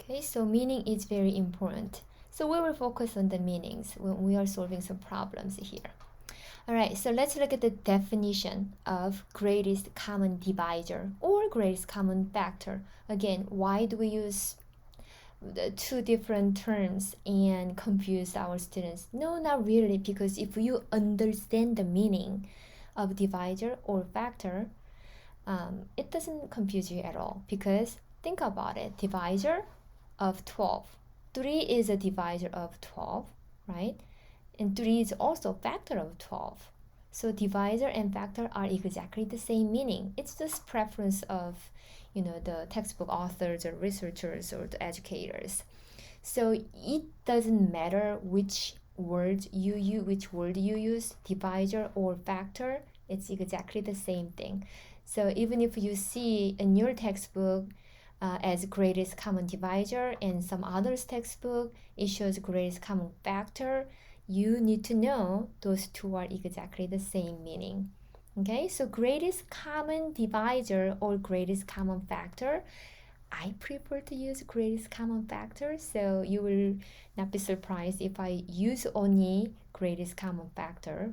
Okay, so meaning is very important. So we will focus on the meanings when we are solving some problems here. All right, so let's look at the definition of greatest common divisor or greatest common factor. Again, why do we use the two different terms and confuse our students? No, not really, because if you understand the meaning of divisor or factor, it doesn't confuse you at all, because think about it. Divisor of 12. 3 is a divisor of 12, right? And 3 is also factor of 12. So divisor and factor are exactly the same meaning. It's just preference of, the textbook authors or researchers or the educators. So it doesn't matter which word you use, divisor or factor, it's exactly the same thing. So even if you see in your textbook as greatest common divisor and some others textbook it shows greatest common factor, you need to know those two are exactly the same meaning. Okay, so greatest common divisor or greatest common factor, I prefer to use greatest common factor, so you will not be surprised if I use only greatest common factor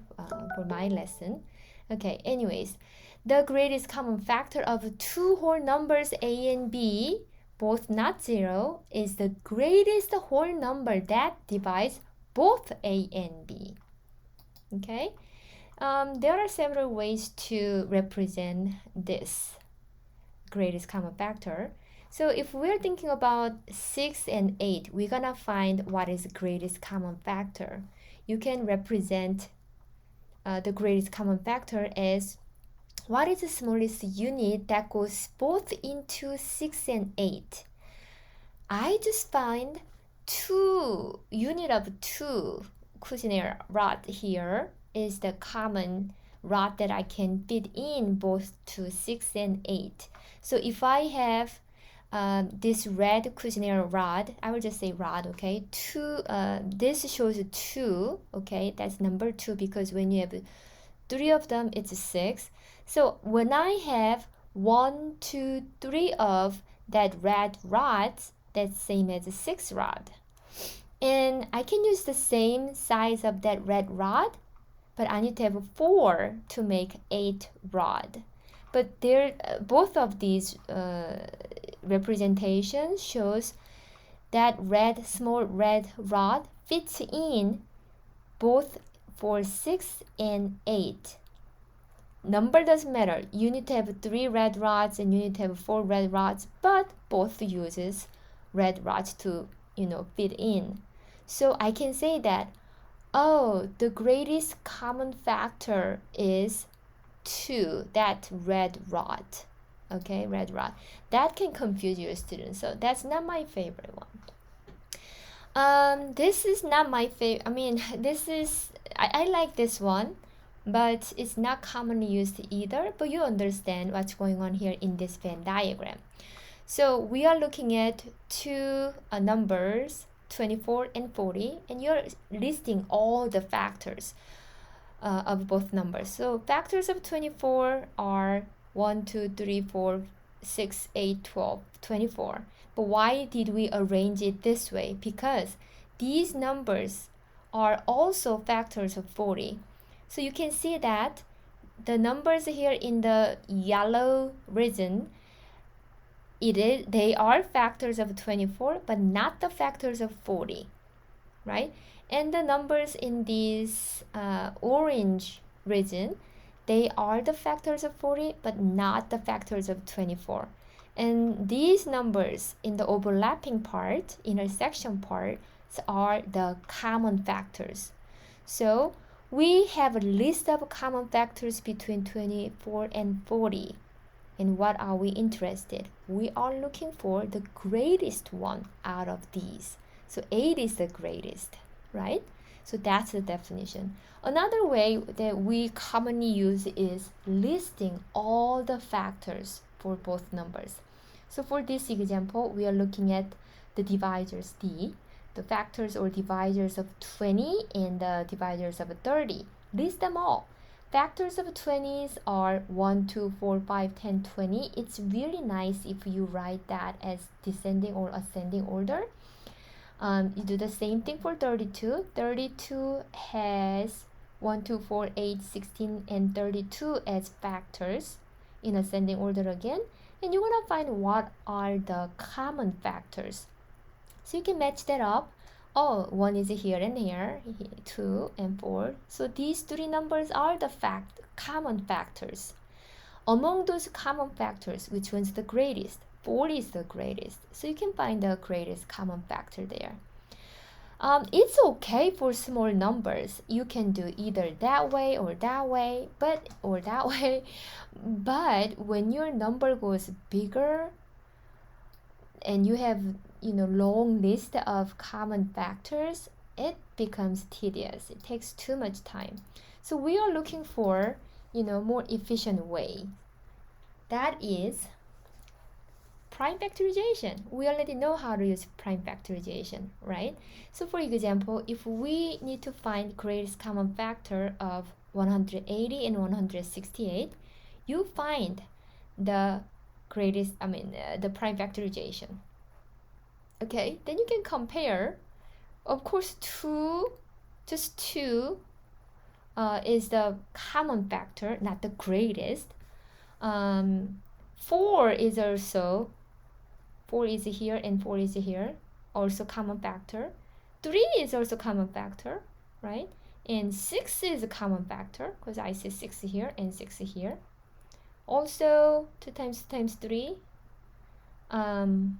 for my lesson. Okay, anyways, the greatest common factor of two whole numbers a and b, both not zero, is the greatest whole number that divides both a and b. Okay, there are several ways to represent this greatest common factor. So if we're thinking about 6 and 8, we're gonna find what is the greatest common factor. You can represent the greatest common factor as what is the smallest unit that goes both into 6 and 8. I just find 2 unit of 2 Cuisinart rod here is the common rod that I can fit in both to 6 and 8. So if I have this red Cuisinart rod, I will just say rod, okay? This shows 2, okay? That's number 2 because when you have 3 of them, it's 6. So when I have 1, 2, 3 of that red rod, that's same as a 6 rod. And I can use the same size of that red rod, but I need to have 4 to make 8 rod. But both of these representations shows that small red rod fits in both for 6 and 8. Number doesn't matter. You need to have 3 red rods and you need to have 4 red rods, but both uses red rods to, fit in. So I can say that, the greatest common factor is 2, that red rod. Okay, red rod. That can confuse your students. So that's not my favorite one. This is not my favorite. I like this one, but it's not commonly used either. But you understand what's going on here in this Venn diagram. So we are looking at two numbers, 24 and 40, and you're listing all the factors of both numbers. So factors of 24 are 1, 2, 3, 4, 6, 8, 12, 24. But why did we arrange it this way? Because these numbers are also factors of 40. So you can see that the numbers here in the yellow region, they are factors of 24, but not the factors of 40, right? And the numbers in this orange region, they are the factors of 40, but not the factors of 24. And these numbers in the overlapping part, intersection part, are the common factors. So we have a list of common factors between 24 and 40. And what are we interested? We are looking for the greatest one out of these. So 8 is the greatest, right? So that's the definition. Another way that we commonly use is listing all the factors for both numbers. So for this example, we are looking at the divisors D, the factors or divisors of 20 and the divisors of 30. List them all. Factors of 20s are 1, 2, 4, 5, 10, 20. It's really nice if you write that as descending or ascending order. You do the same thing for 32. 32 has 1, 2, 4, 8, 16, and 32 as factors in ascending order again. And you want to find what are the common factors. So you can match that up. Oh, 1 is here and here, 2 and 4. So these three numbers are the common factors. Among those common factors, which one's the greatest? 4 is the greatest. So you can find the greatest common factor there. It's okay for small numbers. You can do either that way or that way, but when your number goes bigger and you have long list of common factors, it becomes tedious. It takes too much time. So we are looking for more efficient way. That is prime factorization. We already know how to use prime factorization, right? So for example, if we need to find greatest common factor of 180 and 168, you find the the prime factorization. Okay, then you can compare. Of course, just 2 is the common factor, not the greatest. 4 is also, 4 is here and 4 is here, also common factor. 3 is also common factor, right? And 6 is a common factor because I see 6 here and 6 here. Also 2 times 3, 12.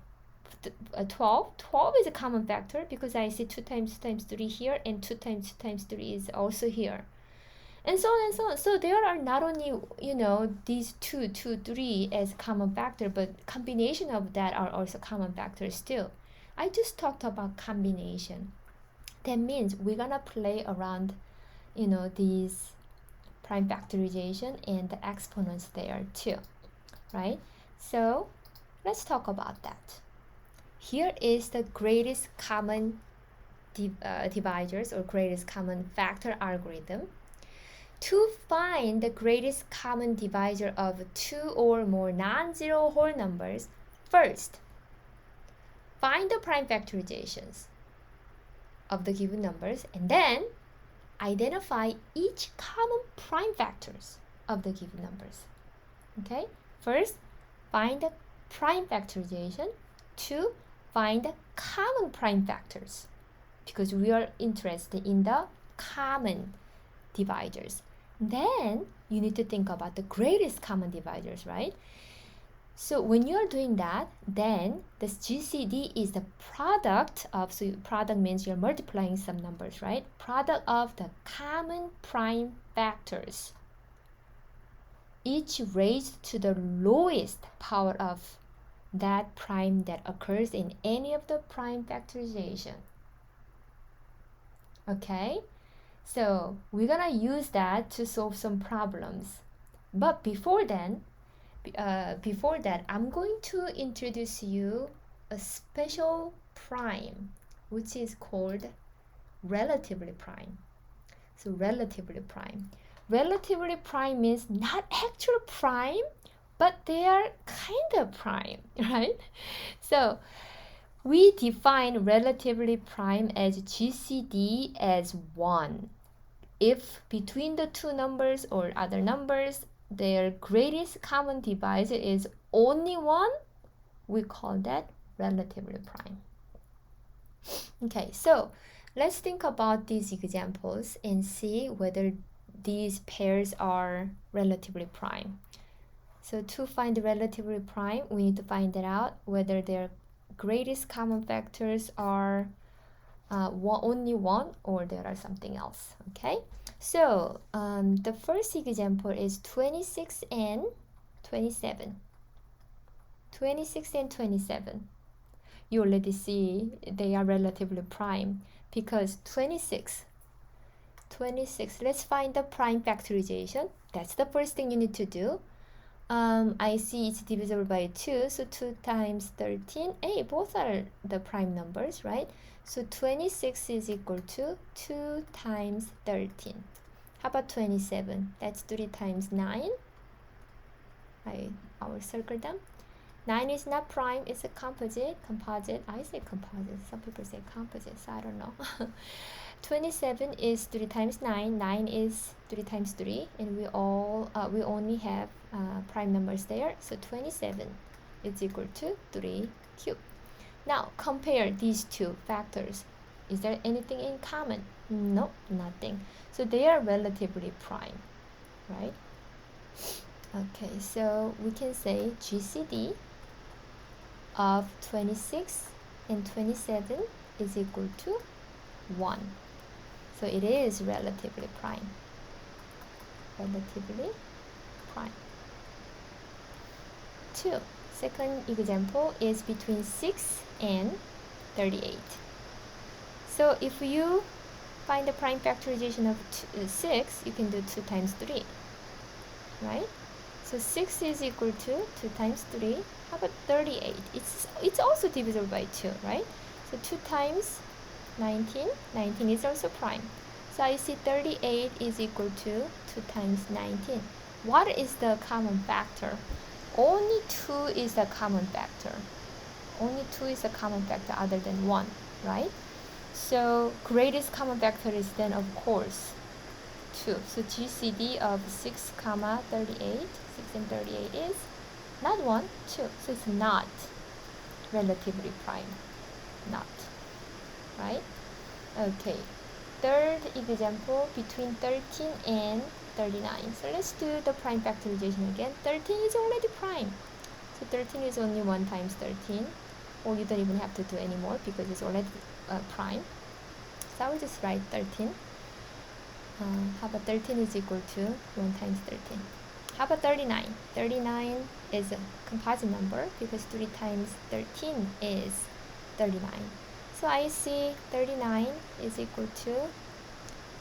12 is a common factor because I see 2 times 3 here and 2 times 3 is also here. And so on and so on. So there are not only, these 2, 3 as common factor, but combination of that are also common factors too. I just talked about combination. That means we're gonna play around, these prime factorization and the exponents there too, right? So let's talk about that. Here is the greatest common divisors or greatest common factor algorithm. To find the greatest common divisor of 2 or more non-zero whole numbers, first, find the prime factorizations of the given numbers and then identify each common prime factors of the given numbers. Okay? First, find the prime factorization. 2, find the common prime factors because we are interested in the common divisors. Then you need to think about the greatest common divisors, right? So when you are doing that, then this GCD is the product of, so product means you're multiplying some numbers, right? Product of the common prime factors, each raised to the lowest power of that prime that occurs in any of the prime factorization. Okay? So we're gonna use that to solve some problems. But before that, I'm going to introduce you a special prime, which is called relatively prime. So relatively prime. Relatively prime means not actual prime, but they are kind of prime, right? So we define relatively prime as GCD as 1. If between the two numbers or other numbers, their greatest common divisor is only 1, we call that relatively prime. Okay, so let's think about these examples and see whether these pairs are relatively prime. So to find the relatively prime, we need to find that out whether their greatest common factors are only 1 or there are something else. Okay, so the first example is 26 and 27. 26 and 27. You already see they are relatively prime because 26, let's find the prime factorization. That's the first thing you need to do. I see it's divisible by 2, so 2 times 13. Hey, both are the prime numbers, right? So 26 is equal to 2 times 13. How about 27? That's 3 times 9. I will circle them. 9 is not prime, it's a composite. I say composite, some people say composite, so I don't know. 27 is 3 times 9, 9 is 3 times 3, and we only have prime numbers there, so 27 is equal to 3 cubed. Now compare these two factors. Is there anything in common? No, nothing. So they are relatively prime, right? Okay, so we can say GCD of 26 and 27 is equal to 1. So it is relatively prime. Relatively prime. 2. Second example is between 6 and 38. So if you find the prime factorization of 6, you can do 2 times 3, right? So 6 is equal to 2 times 3. How about 38? It's also divisible by 2, right? So 2 times 19. 19 is also prime. So I see 38 is equal to 2 times 19. What is the common factor? Only 2 is the common factor. Only 2 is a common factor other than 1, right? So greatest common factor is then, of course, 2. So GCD of 6, 38, 6 and 38 is not 1, 2. So it's not relatively prime. Not. Right? Okay. Third example, between 13 and 39. So let's do the prime factorization again. 13 is already prime. So 13 is only 1 times 13. Or you don't even have to do anymore because it's already prime. So I will just write 13. How about 13 is equal to 1 times 13? How about 39? 39 is a composite number because 3 times 13 is 39. So I see 39 is equal to,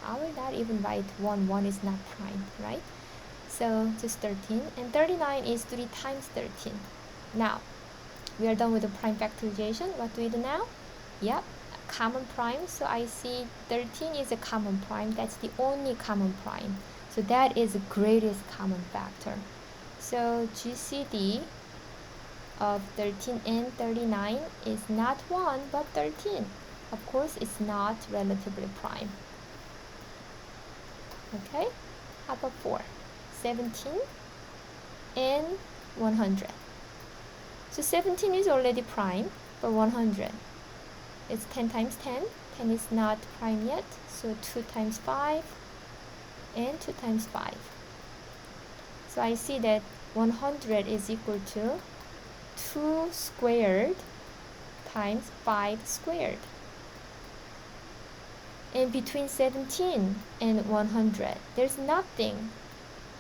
I will not even write 1. 1 is not prime, right? So just 13. And 39 is 3 times 13. Now, we are done with the prime factorization. What do we do now? Yep, common prime. So I see 13 is a common prime. That's the only common prime. So that is the greatest common factor. So GCD of 13 and 39 is not 1 but 13. Of course, it's not relatively prime. Okay, how about 4? 17 and 100. So 17 is already prime, but 100. It's 10 times 10. 10 is not prime yet, so 2 times 5 and 2 times 5. So I see that 100 is equal to 2 squared times 5 squared. And between 17 and 100, there's nothing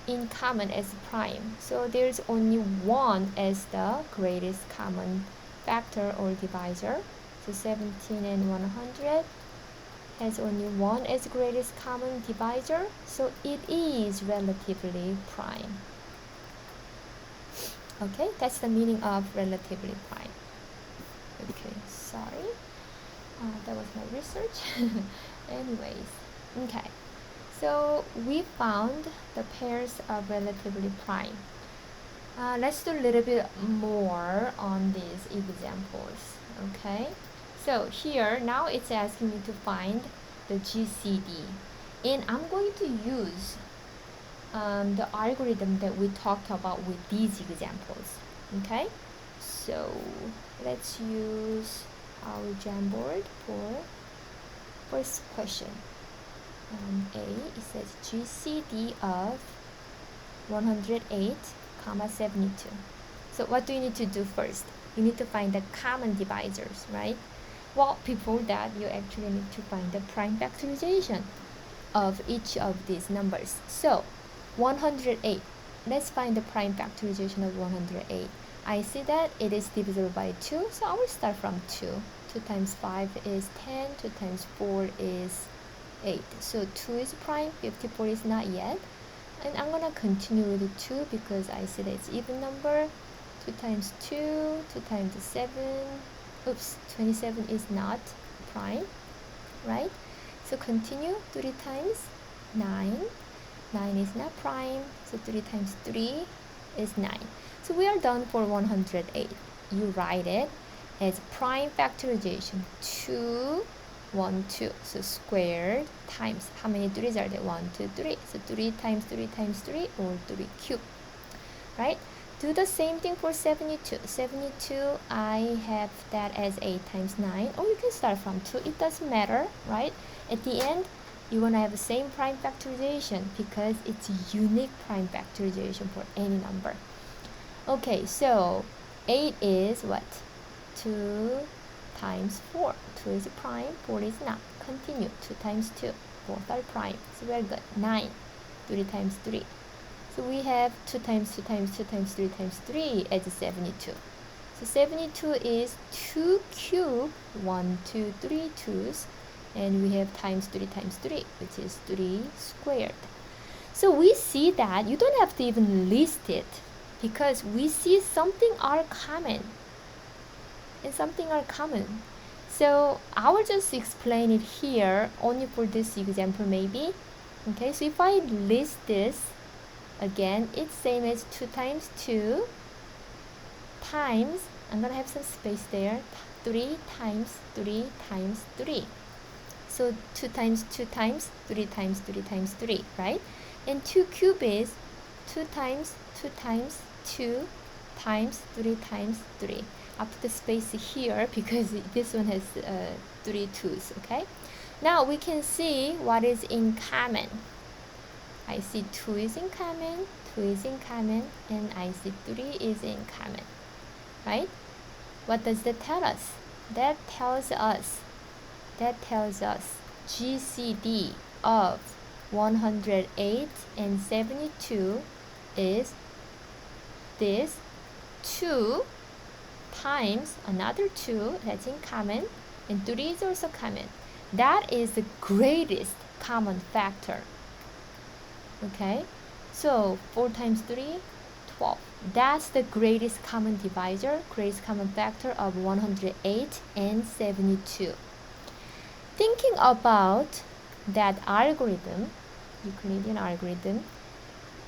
in common as prime. So there's only 1 as the greatest common factor or divisor. So 17 and 100 has only 1 as greatest common divisor. So it is relatively prime. Okay, that's the meaning of relatively prime. Okay, sorry. That was my research. Anyways, okay. So we found the pairs of relatively prime. Let's do a little bit more on these examples. Okay. So here, now it's asking me to find the GCD. And I'm going to use the algorithm that we talked about with these examples. Okay. So let's use our Jamboard for first question. A, it says GCD of 108, 72. So what do you need to do first? You need to find the common divisors, right? Well, before that, you actually need to find the prime factorization of each of these numbers. So 108, let's find the prime factorization of 108. I see that it is divisible by 2, so I will start from 2. 2 times 5 is 10, 2 times 4 is 8. So 2 is prime, 54 is not yet. And I'm gonna continue with 2 because I see that it's even number. 2 times 2, 2 times 7, oops, 27 is not prime, right? So continue, 3 times 9. 9 is not prime, so 3 times 3 is 9. So we are done for 108. You write it as prime factorization 2, 1, 2. So squared times, how many 3's are there? 1, 2, 3. So 3 times 3 times 3, or 3 cubed, right? Do the same thing for 72. 72, I have that as 8 times 9, or you can start from 2. It doesn't matter, right? At the end, you want to have the same prime factorization because it's unique prime factorization for any number. Okay, so 8 is what? 2 times 4. 2 is prime, 4 is not. Continue. 2 times 2. Both are prime. So we're good. 9. 3 times 3. So we have 2 times 2 times 2 times 3 times 3 as 72. So 72 is 2 cubed, 1, 2, 3 2's. And we have times 3 times 3, which is 3 squared. So we see that you don't have to even list it, because we see something are common. And something are common. So I will just explain it here only for this example maybe. Okay, so if I list this, again, it's same as 2 times 2 times, I'm going to have some space there, 3 times 3 times 3. So 2 times 2 times 3 times 3 times 3, right? And 2 cubed is 2 times 2 times 2 times 3 times 3. I put the space here because this one has 3 2's, okay? Now we can see what is in common. I see 2 is in common, 2 is in common, and I see 3 is in common, right? What does that tell us? That tells us GCD of 108 and 72 is this 2 times another 2 that's in common, and 3 is also common. That is the greatest common factor. Okay, so 4 times 3, 12. That's the greatest common divisor, greatest common factor of 108 and 72. Thinking about that algorithm, Euclidean algorithm,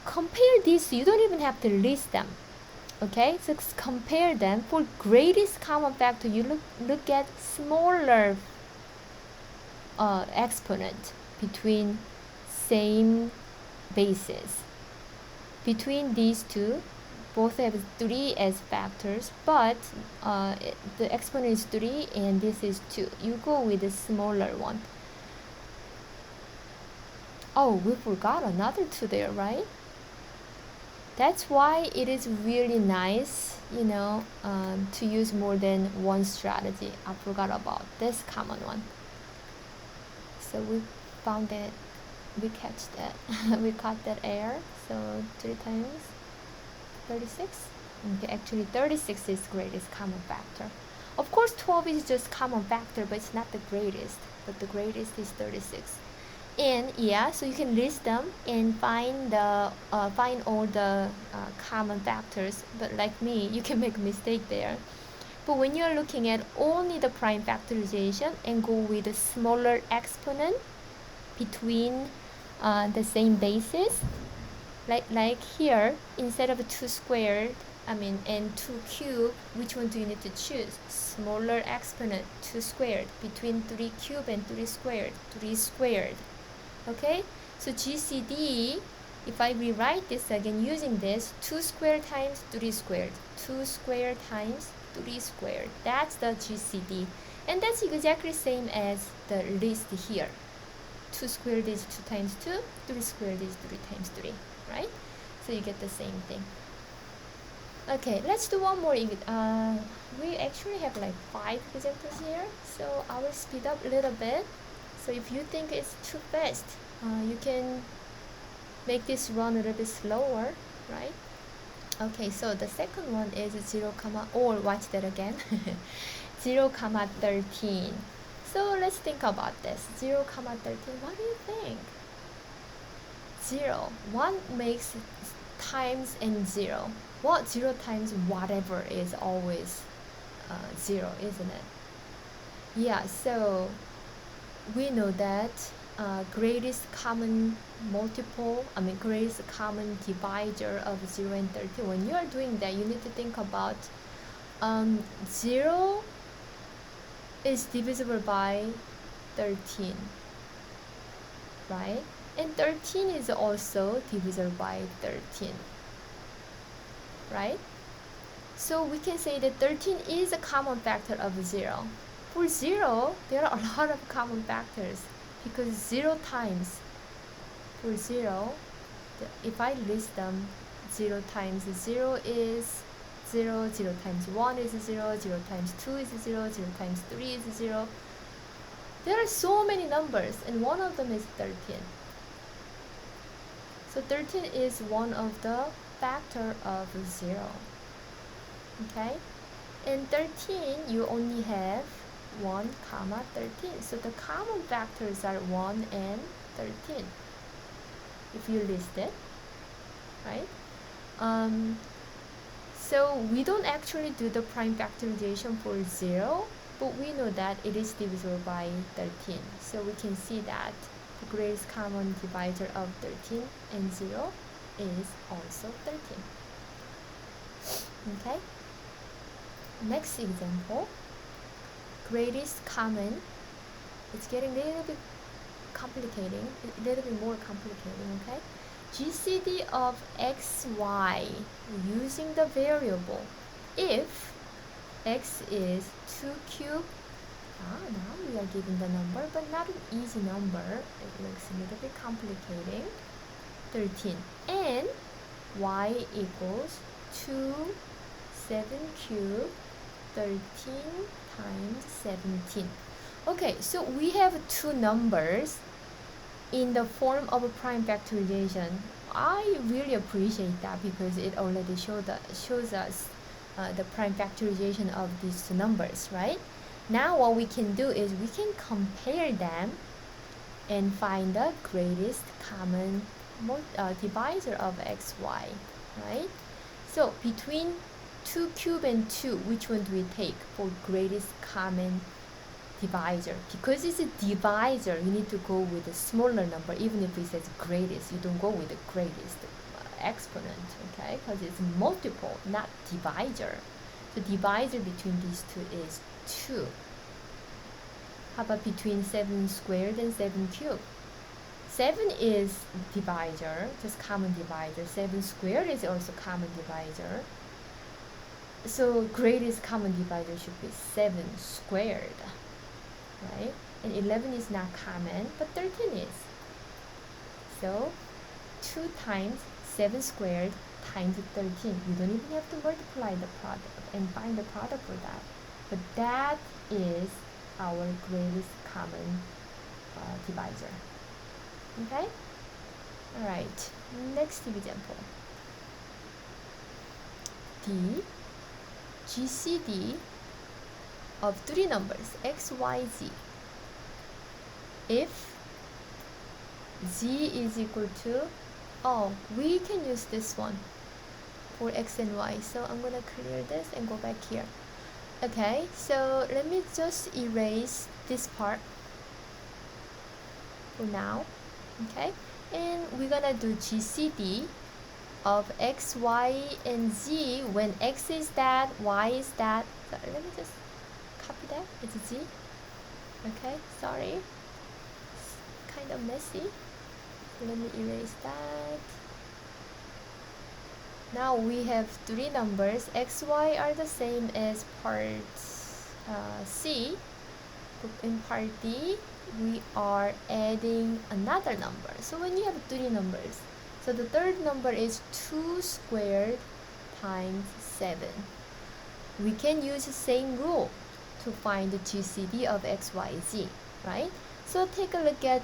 compare these. You don't even have to list them. Okay, so compare them. For greatest common factor, you look at smaller exponent between same bases. Between these two, both have 3 as factors, but the exponent is 3 and this is 2. You go with the smaller one. Oh, we forgot another 2 there, right? That's why it is really nice, to use more than one strategy. I forgot about this common one. So we found that, we catch that, we caught that error. So 3 times 36. Okay, actually 36 is greatest common factor. Of course 12 is just common factor, but it's not the greatest. But the greatest is 36. And yeah, so you can list them and find all the common factors. But like me, you can make a mistake there. But when you're looking at only the prime factorization and go with a smaller exponent between the same basis, like here, instead of 2 squared, and 2 cubed, which one do you need to choose? Smaller exponent, 2 squared, between 3 cubed and 3 squared, 3 squared. Okay, so GCD, if I rewrite this again using this, 2 squared times 3 squared, 2 squared times 3 squared, that's the GCD. And that's exactly same as the list here. 2 squared is 2 times 2, 3 squared is 3 times 3, right? So you get the same thing. Okay, let's do one more. We actually have like 5 examples here, so I will speed up a little bit. So if you think it's too fast, you can make this run a little bit slower, right? Okay, so the second one is 0, or watch that again. 0, 13. So let's think about this. 0, 13. What do you think? 0. 1 makes times and 0. Well, 0 times whatever is always 0, isn't it? Yeah, so we know that greatest common greatest common divisor of 0 and 13. When you are doing that, you need to think about 0 is divisible by 13, right? And 13 is also divisible by 13, right? So we can say that 13 is a common factor of 0. For 0, there are a lot of common factors because 0 times, for 0, if I list them, 0 times 0 is 0, 0 times 1 is 0, 0 times 2 is 0, 0 times 3 is 0. There are so many numbers, and one of them is 13. So 13 is one of the factor of 0. Okay? In 13, you only have 1, 13. So the common factors are 1 and 13. If you list it, right? So we don't actually do the prime factorization for 0, but we know that it is divisible by 13. So we can see that the greatest common divisor of 13 and 0 is also 13. Okay? Next example, greatest common. It's getting a little bit complicating, a little bit more complicating, okay? GCD of xy using the variable if x is 2 cubed. Now we are given the number, but not an easy number. It looks a little bit complicating. 13 and y equals 2, 7 cubed, 13 times 17. Okay, so we have two numbers in the form of a prime factorization. I really appreciate that because it already shows us the prime factorization of these two numbers, right? Now what we can do is we can compare them and find the greatest common divisor of xy, right? So between 2 cubed and 2, which one do we take for greatest common divisor? Because it's a divisor, you need to go with a smaller number. Even if it says greatest, you don't go with the greatest exponent, okay? Because it's multiple, not divisor. So divisor between these two is 2. How about between 7 squared and 7 cubed? 7 is divisor, just common divisor. 7 squared is also common divisor. So greatest common divisor should be 7 squared, right? And 11 is not common, but 13 is. So 2 times 7 squared times 13. You don't even have to multiply the product and find the product for that. But that is our greatest common divisor. Okay? Alright, next example. The GCD of three numbers x, y, z. If z is equal to, we can use this one for x and y. So I'm gonna clear this and go back here. Okay, so let me just erase this part for now. Okay, and we're gonna do GCD of x, y, and z when x is that, y is that. So let me just copy that. It's z. Okay, sorry. It's kind of messy. Let me erase that. Now we have three numbers. X, y are the same as part C. In part D, we are adding another number. So when you have three numbers, so the third number is 2 squared times 7. We can use the same rule to find the GCD of x, y, z, right? So take a look at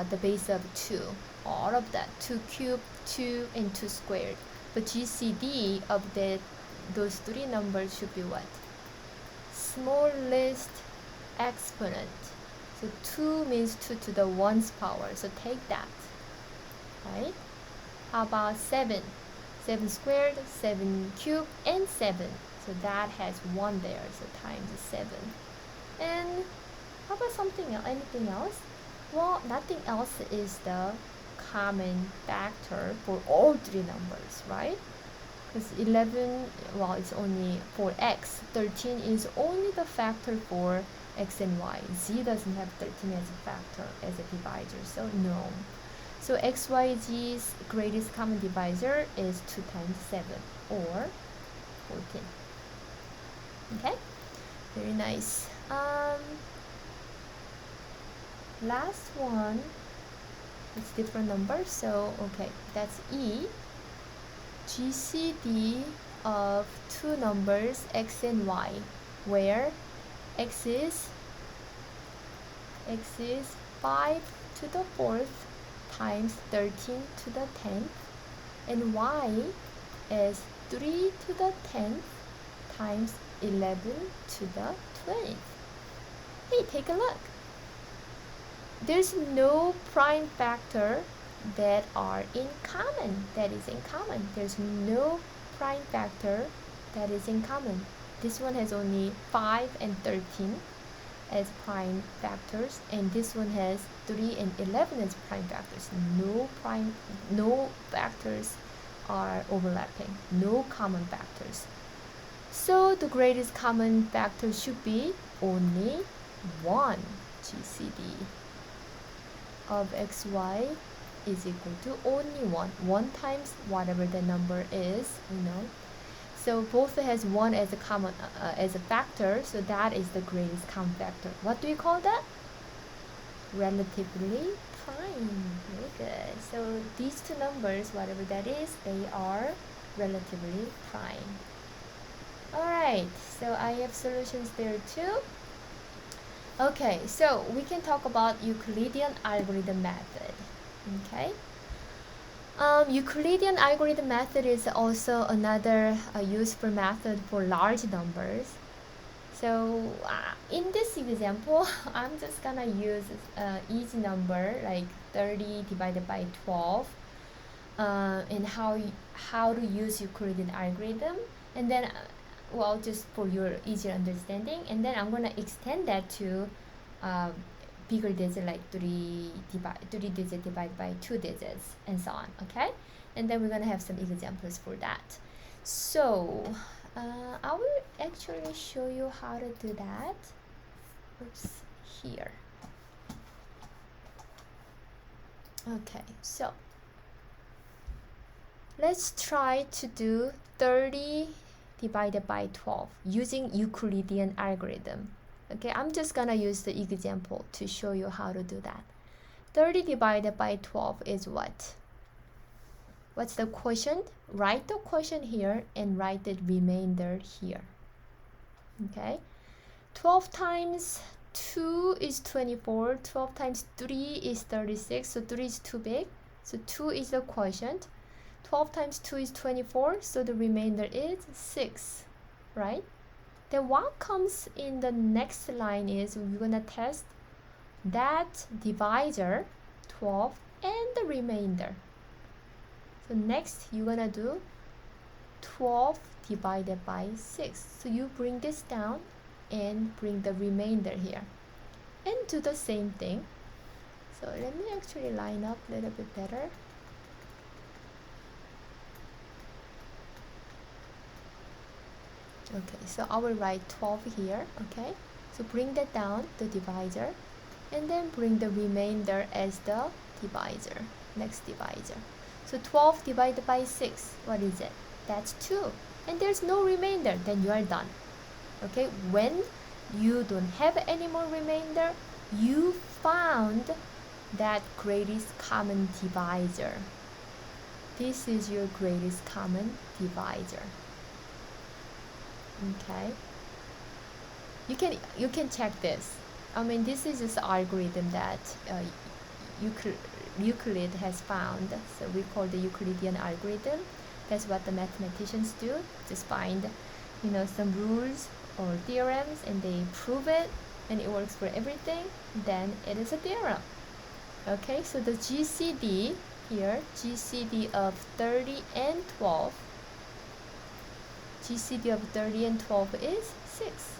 the base of 2. All of that, 2 cubed, 2, and 2 squared. But GCD of those three numbers should be what? Smallest exponent. So 2 means 2 to the 1's power. So take that, right? How about 7? 7 squared, 7 cubed, and 7. So that has 1 there. So times 7. And how about something else? Anything else? Well, nothing else is the common factor for all three numbers, right? Because 11, well, it's only for x. 13 is only the factor for x and y. Z doesn't have 13 as a factor, as a divisor, so no. So xyz's greatest common divisor is 2 times 7, or 14. Okay, very nice. Last one, it's different numbers, so okay, that's E. GCD of two numbers x and y, where x is 5 to the 4th times 13 to the 10th, and y is 3 to the 10th times 11 to the 20th. Hey, take a look. There's no prime factor that are in common, that is in common. There's no prime factor that is in common. This one has only 5 and 13 as prime factors, and this one has 3 and 11 as prime factors. No factors are overlapping, no common factors. So the greatest common factor should be only 1. GCD of xy is equal to only 1 times whatever the number is, so both has 1 as a common as a factor, so that is the greatest common factor. What do you call that? Relatively prime. Very good. So these two numbers, whatever that is, they are relatively prime. Alright, so I have solutions there too. Okay, so we can talk about Euclidean algorithm method. Okay. Euclidean algorithm method is also another useful method for large numbers. So in this example, I'm just gonna use easy number like 30 divided by 12, and how to use Euclidean algorithm, and then well, just for your easier understanding, and then I'm gonna extend that to bigger digit like 3 digit divided by 2 digits and so on. Okay, and then we're gonna have some examples for that. So I will actually show you how to do that. Oops, here. Okay, so let's try to do 30 divided by 12 using Euclidean algorithm. Okay, I'm just gonna use the example to show you how to do that. 30 divided by 12 is what? What's the quotient? Write the quotient here and write the remainder here. Okay, 12 times 2 is 24, 12 times 3 is 36, so 3 is too big, so 2 is the quotient. 12 times 2 is 24, so the remainder is 6, right? Then what comes in the next line is we're gonna test that divisor, 12, and the remainder. So next you're gonna do 12 divided by 6. So you bring this down and bring the remainder here. And do the same thing. So let me actually line up a little bit better. Okay, so I will write 12 here, okay? So bring that down, the divisor, and then bring the remainder as the divisor, next divisor. So 12 divided by 6, what is it? That's 2. And there's no remainder, then you are done. Okay, when you don't have any more remainder, you found that greatest common divisor. This is your greatest common divisor. Okay, you can check this. I mean, this is just algorithm that Euclid has found. So we call the Euclidean algorithm. That's what the mathematicians do. Just find, some rules or theorems, and they prove it, and it works for everything. Then it is a theorem. Okay, so the GCD here, GCD of 30 and 12. GCD of 30 and 12 is 6.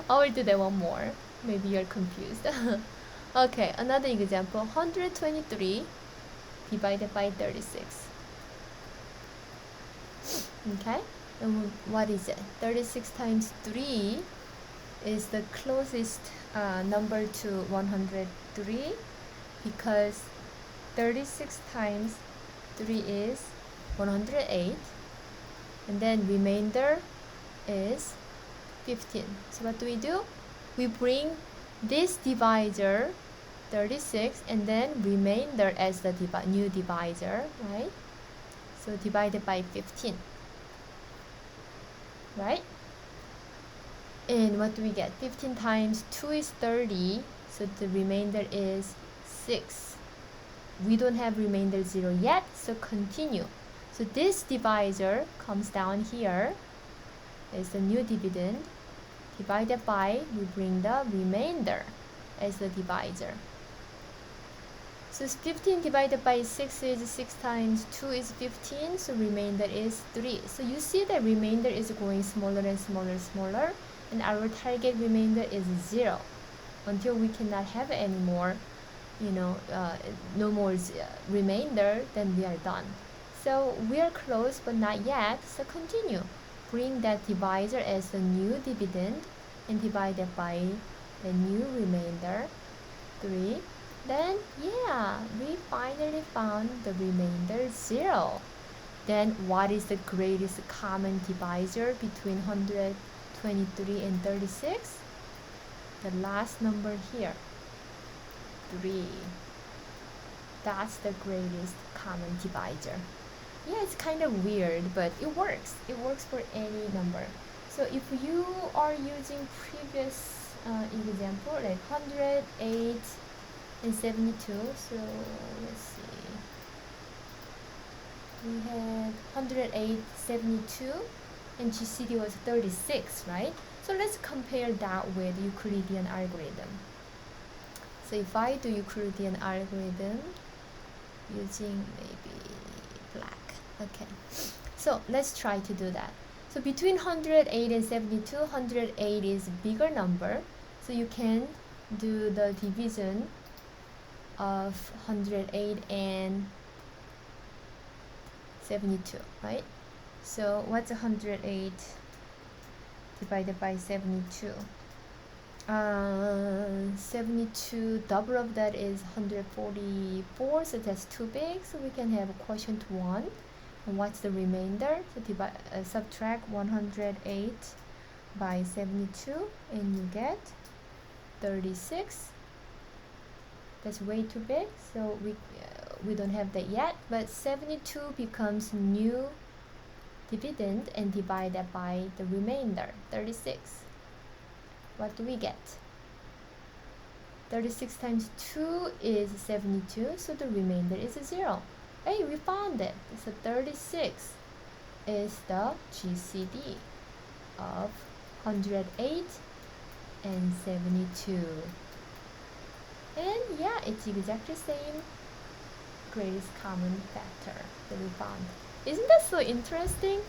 I will do that one more. Maybe you're confused. Okay, another example, 123 divided by 36. Okay, and what is it? 36 times 3 is the closest number to 103, because 36 times 3 is 108, and then remainder is 15. So what do? We bring this divisor 36 and then remainder as the new divisor, right? So divided by 15, right? And what do we get? 15 times 2 is 30, so the remainder is 6. We don't have remainder 0 yet, so continue. So this divisor comes down here, is the new dividend, divided by, we bring the remainder as the divisor. So 15 divided by 6 is 6 times 2 is 15, so remainder is 3. So you see that remainder is going smaller and smaller, and our target remainder is 0 until we cannot have any more, no more remainder, then we are done. So we are close but not yet, so continue. Bring that divisor as the new dividend and divide it by the new remainder, 3. Then, yeah, we finally found the remainder 0. Then, what is the greatest common divisor between 123 and 36? The last number here, 3. That's the greatest common divisor. Yeah, it's kind of weird, but it works. It works for any number. So if you are using previous example, like 108 and 72, so let's see, we had 108, 72, and GCD was 36, right? So let's compare that with Euclidean algorithm. So if I do Euclidean algorithm using maybe black, okay, so let's try to do that. So between 108 and 72, 108 is bigger number, so you can do the division of 108 and 72, right? So what's 108 divided by 72? 72, double of that is 144, so that's too big, so we can have a quotient 1. And what's the remainder? So subtract 108 by 72 and you get 36. That's way too big, so we don't have that yet, but 72 becomes new dividend and divide that by the remainder, 36. What do we get? 36 times 2 is 72, so the remainder is 0. Hey, we found it. So 36 is the GCD of 108 and 72. And yeah, it's exactly the same greatest common factor that we found. Isn't that so interesting?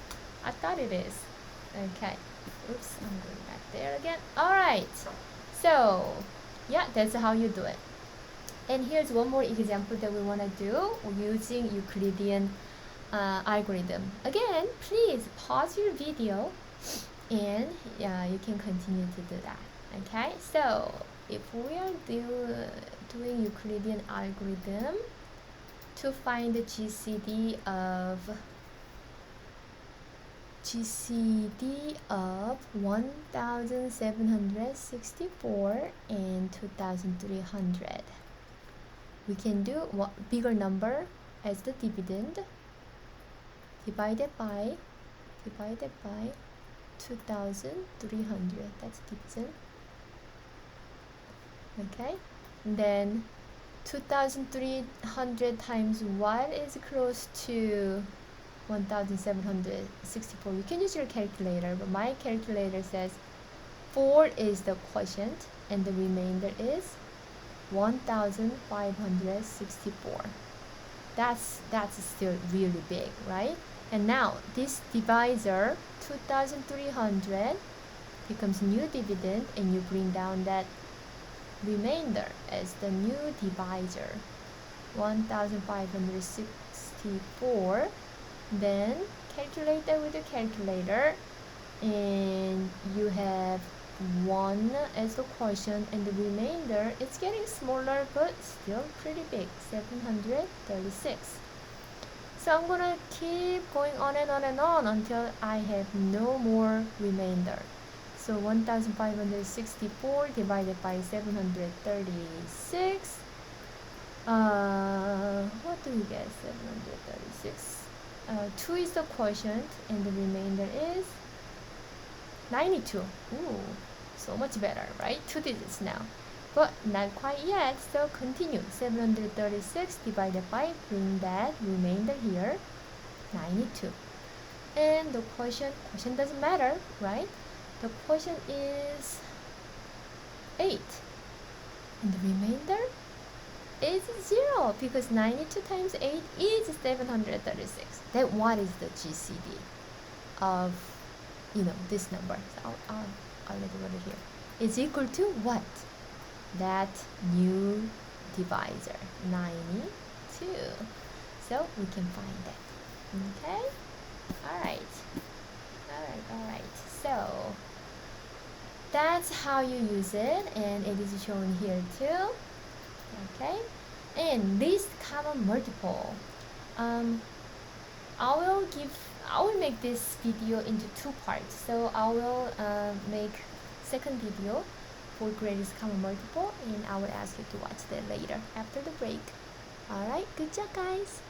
I thought it is. Okay. Oops, I'm going back there again. Alright. So, yeah, that's how you do it. And here's one more example that we want to do using Euclidean algorithm. Again, please pause your video and you can continue to do that. Okay, so if we are doing Euclidean algorithm to find the GCD of 1764 and 2300, we can do what bigger number as the dividend divided by 2300. That's division. Okay, and then 2300 times what is close to 1764. You can use your calculator, but my calculator says 4 is the quotient and the remainder is 1564. That's still really big, right? And now this divisor 2300 becomes new dividend, and you bring down that remainder as the new divisor, 1564. Then calculate that with the calculator, and you have 1 as the quotient, and the remainder, it's getting smaller but still pretty big, 736. So I'm gonna keep going on and on and on until I have no more remainder. So 1564 divided by 736. What do we get? 736. 2 is the quotient, and the remainder is 92. Ooh, so much better, right? 2 digits now. But not quite yet, so continue. 736 divided by, bring that remainder here, 92. And the quotient doesn't matter, right? The quotient is 8. And the remainder is 0, because 92 times 8 is 736. Then what is the GCD of, this number? So I'll let it go here. It's equal to what? That new divisor, 92. So we can find that. Okay? Alright. So that's how you use it, and it is shown here too. Okay? And least common multiple. I will make this video into 2 parts. So I will make second video for greatest common multiple, and I will ask you to watch that later after the break. Alright, good job guys!